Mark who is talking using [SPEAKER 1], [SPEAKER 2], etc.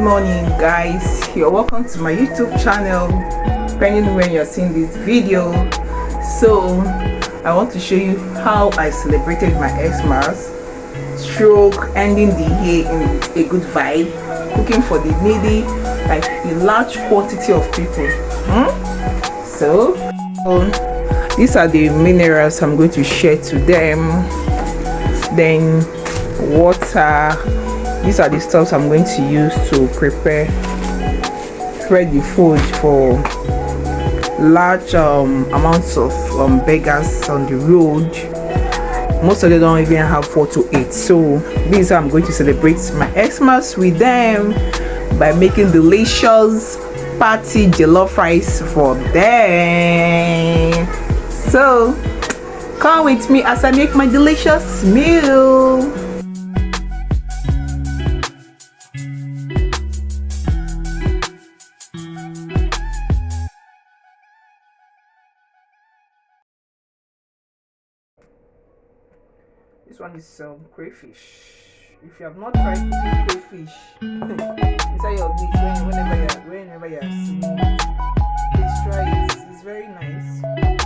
[SPEAKER 1] morning, guys. You're welcome to my YouTube channel, depending on when you're seeing this video. So I want to show you how I celebrated my Xmas stroke, ending the year in a good vibe, cooking for the needy, like a large quantity of people. So these are the minerals I'm going to share to them. Then water. These are the stuffs I'm going to use to prepare the food for large amounts of beggars on the road. Most of them don't even have 4 to 8. So this is how I'm going to celebrate my Xmas with them, by making delicious party jollof rice for them. So come with me as I make my delicious meal. This one is crayfish. If you have not tried cooking crayfish inside your meat whenever you're seeing it, please try it. It's very nice.